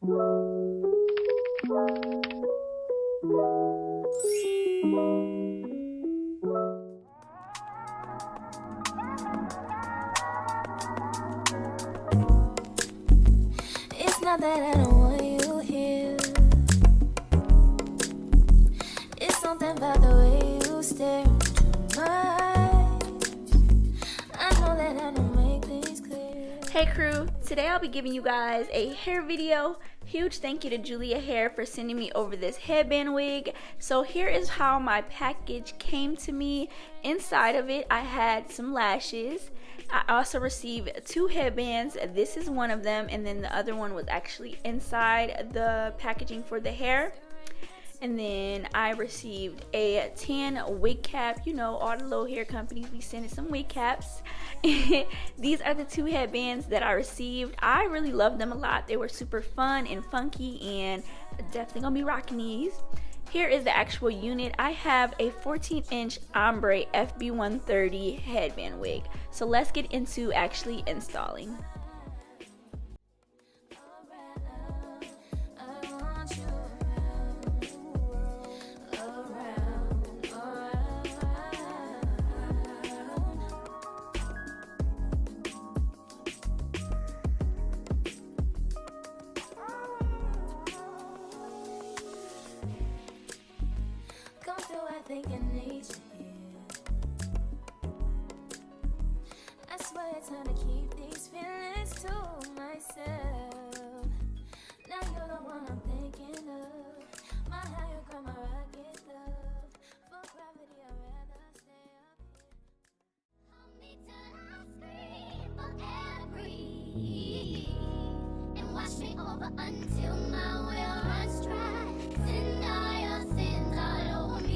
It's not that I don't want you here. It's something about the way you stare into my eyes. I know that I don't make things clear. Hey crew, today I'll be giving you guys a hair video. Huge thank you to Julia Hair for sending me over this headband wig. So here is how my package came to me. Inside of it I had some lashes. I also received 2 headbands. This is one of them, and then the other one was actually inside the packaging for the hair. And then I received a tan wig cap. You know, all the little hair companies be sending some wig caps. These are the 2 headbands that I received. I really loved them a lot. They were super fun and funky, and definitely gonna be rocking these. Here is the actual unit. I have a 14-inch ombre FB130 headband wig. So let's get into actually installing. I think I need you here. I swear it's hard to keep these feelings to myself. Now you're the one I'm thinking of. My higher ground, my rocket love. For gravity, I'd rather stay up here. Hold me till I scream for air to breathe, and wash me over until my will runs dry. Send all your sins all over me.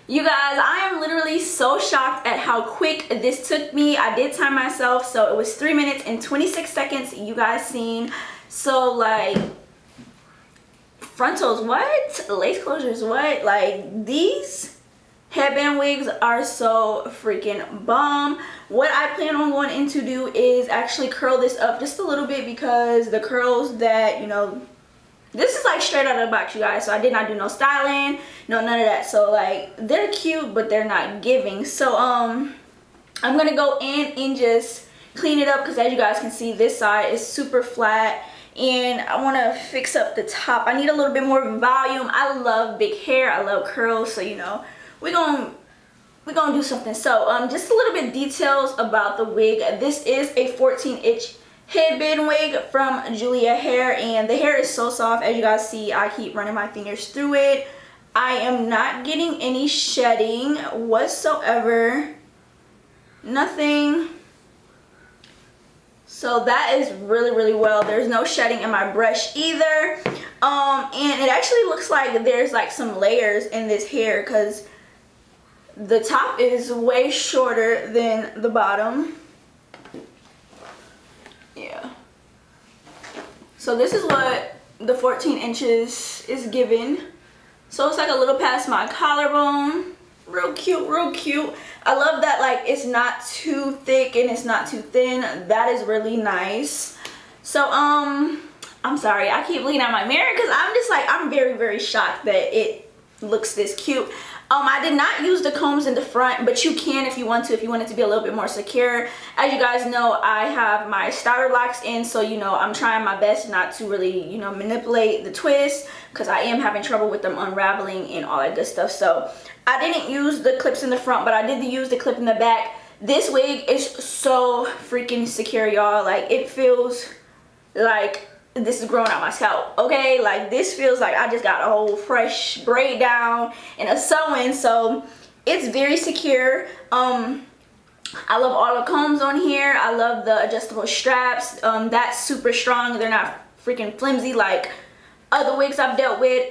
You guys, I am literally so shocked at how quick this took me. I did time myself, so it was 3 minutes and 26 seconds. You guys seen. So like, frontals, what? Lace closures, what? Like, these headband wigs are so freaking bomb. What I plan on going in to do is actually curl this up just a little bit, because the curls that, you know, this is like straight out of the box, you guys. So I did not do no styling, no none of that. So like, they're cute, but they're not giving. So I'm gonna go in and just clean it up, because as you guys can see, this side is super flat, and I want to fix up the top. I need a little bit more volume. I love big hair, I love curls, so you know, we're gonna do something. So just a little bit details about the wig. This is a 14-inch headband wig from Julia Hair, and the hair is so soft. As you guys see, I keep running my fingers through it. I am not getting any shedding whatsoever, nothing. So that is really well. There's no shedding in my brush either. And it actually looks like there's like some layers in this hair, because the top is way shorter than the bottom. Yeah. So this is what the 14 inches is giving. So it's like a little past my collarbone. Real cute, real cute. I love that, like, it's not too thick and it's not too thin. That is really nice. So I'm sorry, I keep looking at my mirror, because I'm just like, I'm very shocked that it looks this cute. I did not use the combs in the front, but you can if you want to, if you want it to be a little bit more secure. As you guys know, I have my starter blocks in, so you know I'm trying my best not to really, you know, manipulate the twist, because I am having trouble with them unraveling and all that good stuff. So I didn't use the clips in the front, but I did use the clip in the back. This wig is so freaking secure, y'all. Like, it feels like this is growing out my scalp, okay? Like, this feels like I just got a whole fresh braid down and a sewing. So it's very secure. I love all the combs on here. I love the adjustable straps. That's super strong. They're not freaking flimsy like other wigs I've dealt with.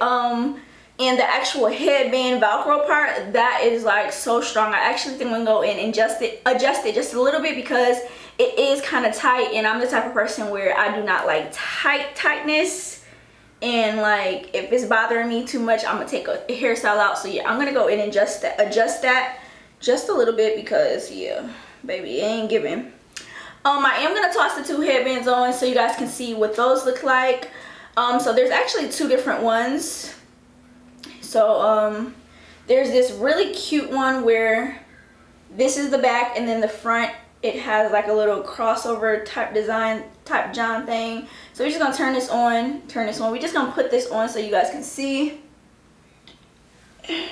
And the actual headband Velcro part, that is like so strong. I actually think I'm gonna go in and adjust it just a little bit, because it is kind of tight, and I'm the type of person where I do not like tightness, and like if it's bothering me too much, I'm gonna take a hairstyle out. So yeah, I'm gonna go in and adjust that just a little bit, because yeah, baby, it ain't giving. I am gonna toss the two headbands on so you guys can see what those look like. So there's actually two different ones. So there's this really cute one where this is the back, and then the front, it has like a little crossover type design type John thing. So we're just gonna turn this on. We're just gonna put this on so you guys can see. And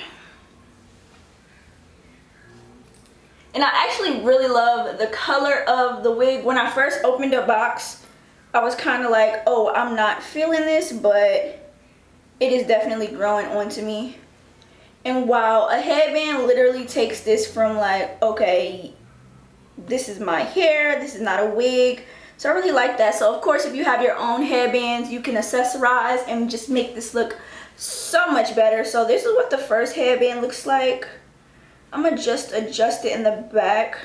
I actually really love the color of the wig. When I first opened the box, I was kind of like, oh, I'm not feeling this, but it is definitely growing onto me. And wow, a headband literally takes this from like, okay, this is my hair, this is not a wig. So I really like that. So of course, if you have your own headbands, you can accessorize and just make this look so much better. So this is what the first headband looks like. I'm gonna just adjust it in the back.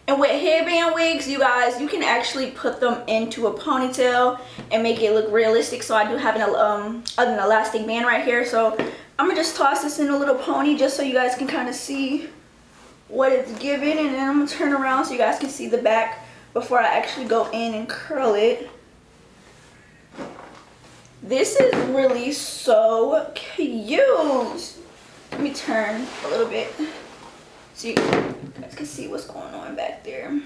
And with headband wigs, you guys, you can actually put them into a ponytail and make it look realistic. So I do have an elastic band right here. So I'm gonna just toss this in a little pony just so you guys can kind of see what it's giving. And then I'm gonna turn around so you guys can see the back before I actually go in and curl it. This is really so cute. Let me turn a little bit so you guys can see what's going on back there.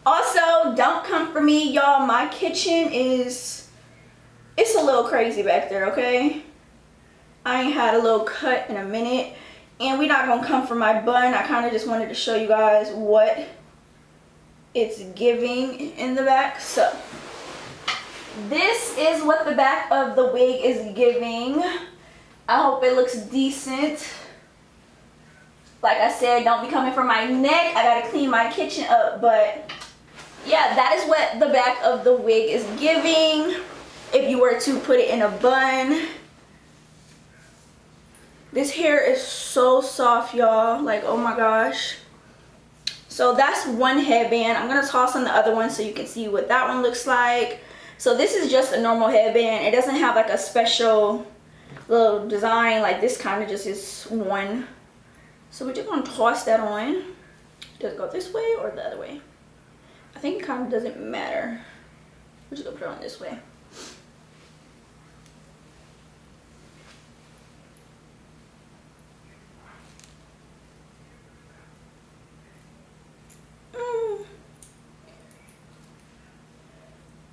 Also, don't come for me, y'all. My kitchen it's a little crazy back there, okay? I ain't had a little cut in a minute, and we're not gonna come for my bun. I kind of just wanted to show you guys what it's giving in the back. So this is what the back of the wig is giving. I hope it looks decent. Like I said, don't be coming for my neck. I gotta clean my kitchen up. But yeah, that is what the back of the wig is giving if you were to put it in a bun. This hair is so soft, y'all. Like, oh my gosh. So that's one headband. I'm gonna toss on the other one so you can see what that one looks like. So this is just a normal headband. It doesn't have like a special little design. Like, this kind of just is one. So we're just gonna toss that on. Does it go this way or the other way? I think it kind of doesn't matter. We're just gonna put it on this way.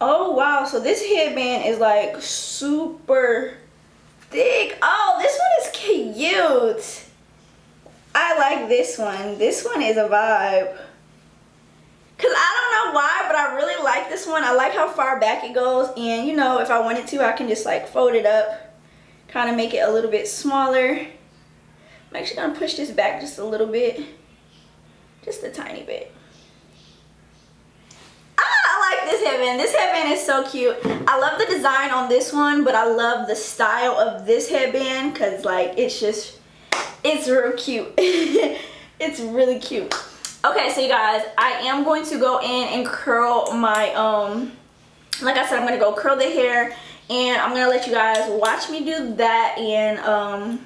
Oh wow, so this headband is like super thick. Oh, this one is cute. I like this one. This one is a vibe. Cause I don't know why, but I really like this one. I like how far back it goes, and you know, if I wanted to, I can just like fold it up, kind of make it a little bit smaller. I'm actually gonna push this back just a little bit, just a tiny bit. I like this headband. This headband is so cute. I love the design on this one, but I love the style of this headband because like it's real cute. It's really cute. Okay, so you guys, I am going to go in and curl my like I said, I'm gonna go curl the hair, and I'm gonna let you guys watch me do that. And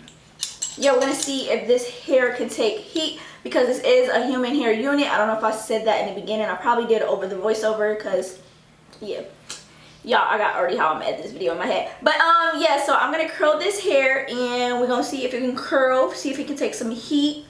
yeah, we're gonna see if this hair can take heat, because this is a human hair unit. I don't know if I said that in the beginning. I probably did over the voiceover because yeah, y'all, I got already how I'm at this video in my head. But yeah, so I'm gonna curl this hair and we're gonna see if it can curl, see if it can take some heat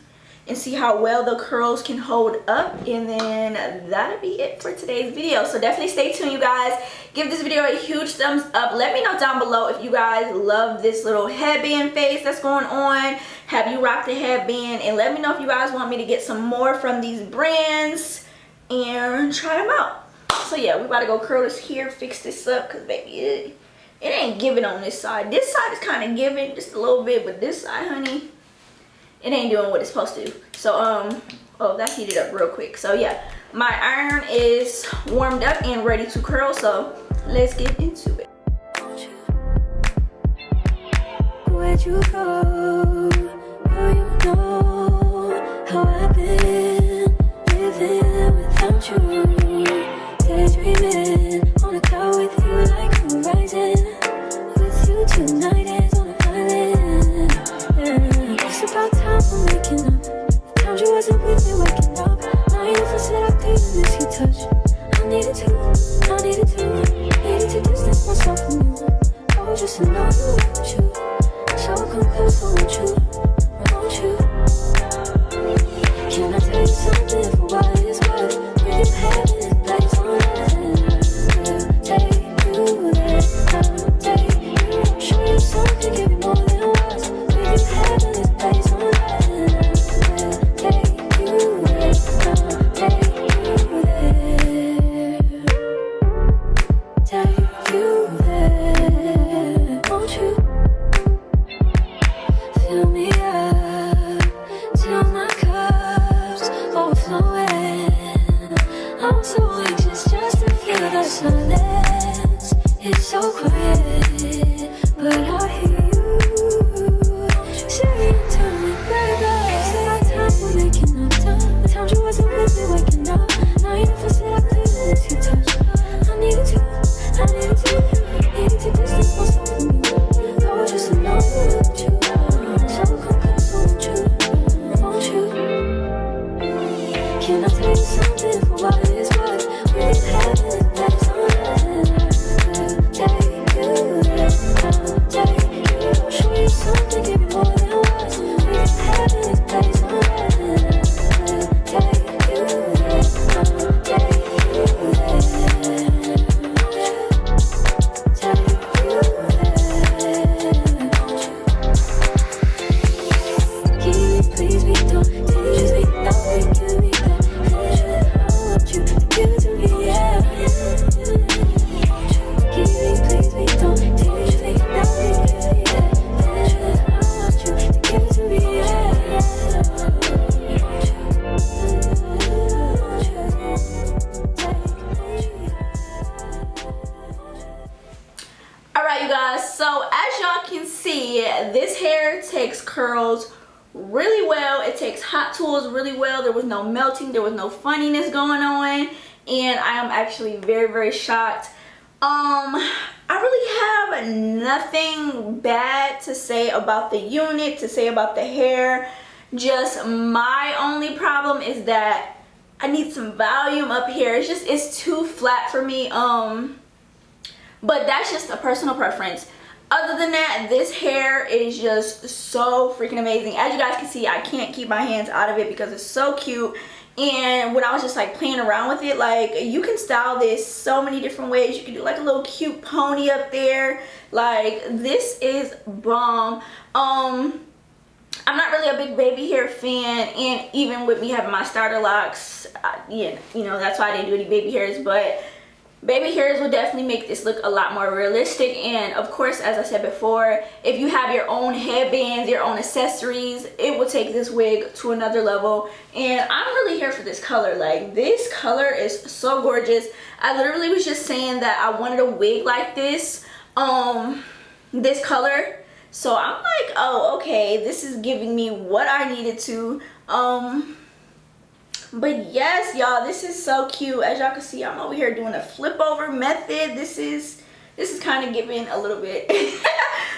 and see how well the curls can hold up, and then that'll be it for today's video. So definitely stay tuned, you guys. Give this video a huge thumbs up. Let me know down below if you guys love this little headband face that's going on. Have you rocked the headband? And let me know if you guys want me to get some more from these brands and try them out. So yeah, we about to go curl this hair, fix this up, because baby, it ain't giving on this side. This side is kind of giving just a little bit, but this side, honey, it ain't doing what it's supposed to. So oh, that heated up real quick. So yeah, my iron is warmed up and ready to curl, so let's get into it. Where'd you go? Oh, you know how I've been living without you. Daydreaming on a cloud with you like horizon. With you tonight is on an island. Yeah. It's about time we're making up. The times you wasn't with me waking up. Now you never said I didn't miss your touch. I needed to distance myself from you. Oh, just to know you want you. So come close, I want you. Can I tell you something for what it's worth? With you having it place on earth, take you there, I'll take you. Show you something, give you more than words. With you having it place on earth, take you there, I'll take you there, take you there. Won't you fill me up till my cup's overflowing? I'm so anxious just to feel the silence. It's so quiet, but I hear you saying to me, baby, it's about time we're making up time. The times you wasn't with me waking up. Now you never said I couldn't miss your touch. I needed to distance myself from you. Oh, just to know you want you. So come close, won't you? Can I tell you something for what it's worth? With you having it place on earth, take you there, I'll take you. Show you something, give you more than words. With you having it place on earth, take you there, I'll take you there, take you there. Please be don't teach me, now we can be back. I want you to give to me, yeah. Please be don't teach me, now we can be back. I want you to give to me, yeah. Alright, you guys, so as y'all can see, this hair takes curls really well. It takes hot tools really well. There was no melting, there was no funniness going on, and I am actually very shocked. I really have nothing bad to say about the unit, to say about the hair. Just my only problem is that I need some volume up here. It's too flat for me. But that's just a personal preference. Other than that, this hair is just so freaking amazing. As you guys can see, I can't keep my hands out of it because it's so cute. And when I was just like playing around with it, like you can style this so many different ways. You can do like a little cute pony up there. Like this is bomb. I'm not really a big baby hair fan, and even with me having my starter locks, you know, that's why I didn't do any baby hairs. But baby hairs will definitely make this look a lot more realistic. And of course, as I said before, if you have your own headbands, your own accessories, it will take this wig to another level. And I'm really here for this color. Like this color is so gorgeous. I literally was just saying that I wanted a wig like this, this color. So I'm like, oh, okay, this is giving me what I needed to. But yes, y'all, this is so cute. As y'all can see, I'm over here doing a flip over method. This is kind of giving a little bit.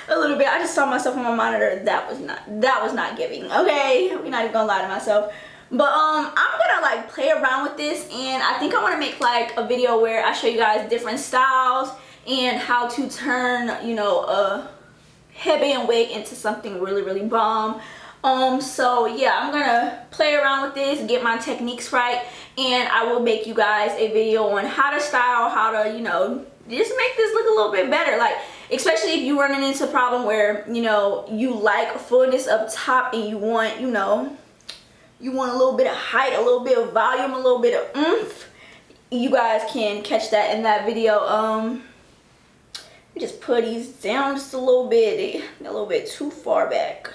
A little bit. I just saw myself on my monitor. That was not giving. Okay, we're not even gonna lie to myself. But I'm gonna like play around with this, and I think I want to make like a video where I show you guys different styles and how to turn, you know, a headband wig into something really, really bomb. So yeah, I'm gonna play around with this, get my techniques right, and I will make you guys a video on how to style, how to, you know, just make this look a little bit better. Like, especially if you're running into a problem where, you know, you like fullness up top and you want, you know, you want a little bit of height, a little bit of volume, a little bit of oomph. You guys can catch that in that video. Just put these down just a little bit. They're a little bit too far back.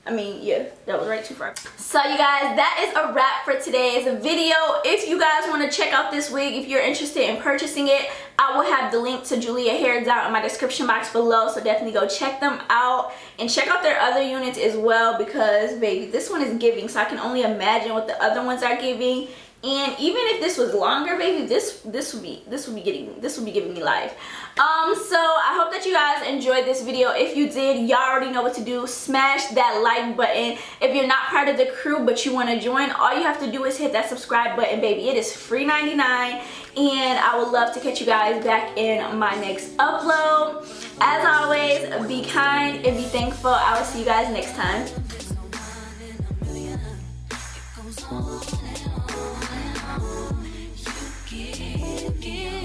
I mean, yeah, that was right too far. So you guys, that is a wrap for today's video. If you guys want to check out this wig, if you're interested in purchasing it, I will have the link to Julia Hair down in my description box below, so definitely go check them out and check out their other units as well, because baby, this one is giving, so I can only imagine what the other ones are giving. And even if this was longer, baby, this would be giving me life. So I hope that you guys enjoyed this video. If you did, y'all already know what to do. Smash that like button. If you're not part of the crew but you want to join, all you have to do is hit that subscribe button, baby. It is free 99, and I would love to catch you guys back in my next upload. As always, be kind and be thankful. I will see you guys next time. Give